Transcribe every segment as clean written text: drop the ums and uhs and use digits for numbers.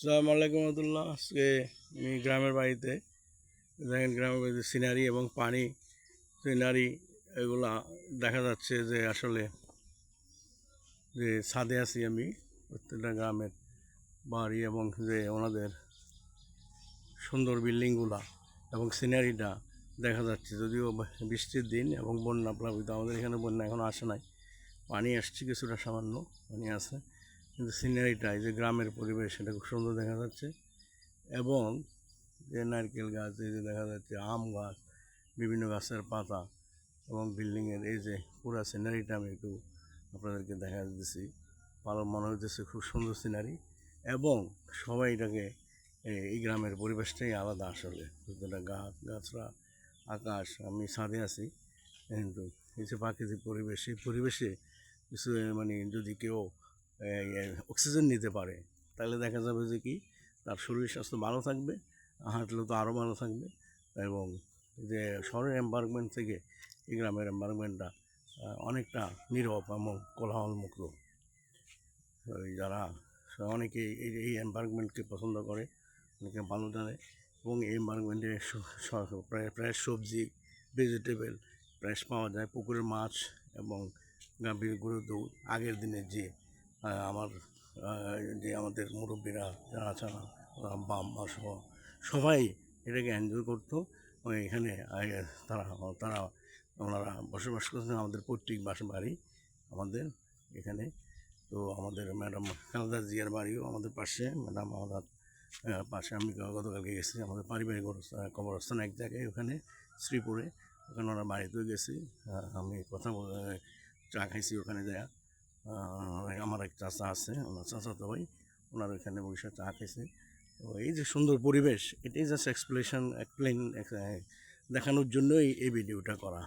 আসসালামু আলাইকুম রহমতুল্লাহ। আজকে আমি গ্রামের বাড়িতে দেখেন, গ্রামের বাড়িতে সিনারি এবং পানি সিনারি এগুলা দেখা যাচ্ছে যে আসলে যে ছাদে আছি আমি। প্রত্যেকটা গ্রামের বাড়ি এবং যে ওনাদের সুন্দর বিল্ডিংগুলা এবং সিনারিটা দেখা যাচ্ছে। যদিও বৃষ্টির দিন এবং বন্যা প্লাবিত, আমাদের এখানে বন্যা এখনও আসে নাই, পানি আসছে কিছুটা, সামান্য পানি আছে, কিন্তু সিনারিটা এই যে গ্রামের পরিবেশ সেটা খুব সুন্দর দেখা যাচ্ছে। এবং যে নারকেল গাছ, এই যে দেখা যাচ্ছে আম গাছ, বিভিন্ন গাছের পাতা এবং বিল্ডিংয়ের এই যে পুরো সিনারিটা আমি একটু আপনাদেরকে দেখা দিচ্ছি। ভালো মনে হইতেছে, খুব সুন্দর সিনারি। এবং সবাই এটাকে এই গ্রামের পরিবেশটাই আলাদা আসলে। প্রত্যেকটা গাছ গাছরা, আকাশ, আমি ছাদে আছি, কিন্তু এই যে প্রাকৃতিক পরিবেশ, এই পরিবেশে কিছু মানে যদি কেউ অক্সিজেন নিতে পারে তাহলে দেখা যাবে যে কি তার শরীর স্বাস্থ্য ভালো থাকবে, হাঁটলে তো আরও ভালো থাকবে। এবং যে শহরের এনভায়রনমেন্ট থেকে এই গ্রামের এনভায়রনমেন্টটা অনেকটা নীরব এবং কোলাহলমুক্ত। ওই যারা অনেকে এই এনভায়রনমেন্টকে পছন্দ করে, অনেকে ভালো জানে। এবং এই এনভায়রনমেন্টে প্রায় সবজি, ভেজিটেবল ফ্রেশ পাওয়া যায়, পুকুরের মাছ এবং গাভীর গরুর দুধ। আগের দিনের যে আমার যে আমাদের মুরব্বীরা যারা আছেন, আম্মা সহ সবাই এটাকে এনজয় করতো। এখানে তারা তারা ওনারা বসবাস করতেন। আমাদের পৈতৃক বাড়ি আমাদের এখানে। তো আমাদের ম্যাডাম খালেদা জিয়ার বাড়িও আমাদের পাশে, ম্যাডাম আমাদের পাশে। আমি গতকালকে গেছি আমাদের পারিবারিক কবরস্থান এক জায়গায়, ওখানে শ্রীপুরে, ওখানে ওনার বাড়িতেও গেছি। আমি কথা বলে চা খাইছি ওখানে যায়। আমার এক চাচা আছে, ওনার চাচাতো ভাই, ওনার ওইখানে বসে চা খাইছে। তো এই যে সুন্দর পরিবেশ, এটাই জাস্ট এক্সপ্লেন দেখানোর জন্যই এই ভিডিওটা করা।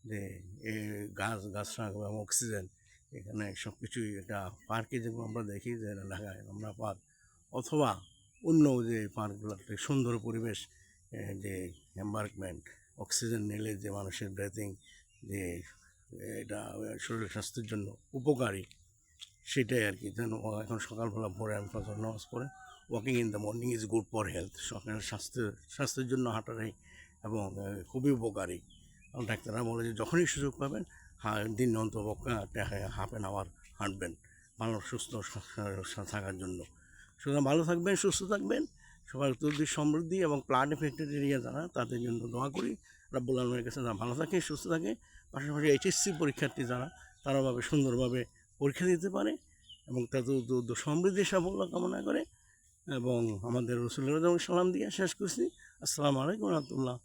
যে এই গাছরা এবং অক্সিজেন, এখানে সব কিছুই, এটা পার্কে যেগুলো আমরা দেখি যে ঢাকায় আমরা পার্ক অথবা অন্য যে পার্কগুলোতে সুন্দর পরিবেশ, যে এনভায়রনমেন্ট, অক্সিজেন নিলে যে মানুষের ব্রেথিং, যে এটা শরীর স্বাস্থ্যের জন্য উপকারী, সেটাই আর কি। যেন এখন সকালবেলা ভোরে আমি ফজর নামাজ পড়ে walking in the morning is good for health. সকালের স্বাস্থ্যের জন্য হাঁটাটাই এবং খুবই উপকারী। ডাক্তাররা বলে যে যখনই সুযোগ পাবেন দিন অন্তপক্ষে হাফ অ্যান আওয়ার হাঁটবেন, ভালো সুস্থ থাকার জন্য। সুতরাং ভালো থাকবেন, সুস্থ থাকবেন, সবার তদ্দিক সমৃদ্ধি এবং প্লাড এফেক্টেড এরিয়া যারা, তাদের জন্য দোয়া করি রাব্বুল আলামিনের কাছে, যারা ভালো থাকে, সুস্থ থাকে। পাশাপাশি এইচএসসি পরীক্ষার্থী যারা, তারাভাবে সুন্দরভাবে পরীক্ষা দিতে পারে এবং তাদের সমৃদ্ধি সাফল্য কামনা করে। এবং আমাদের রসুলের সালাম দিয়ে শেষ করছি। আসসালামু আলাইকুম রহমতুল্লাহ।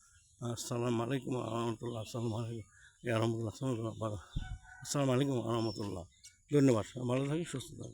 আসসালামু আলাইকুম রহমতুল্লাহ। আসসালামু আলাইকুম রহমতুল্লাহ। আসসালামু আলাইকুম রহমতুল্লাহ। ধন্যবাদ। ভালো থাকি, সুস্থ থাকি।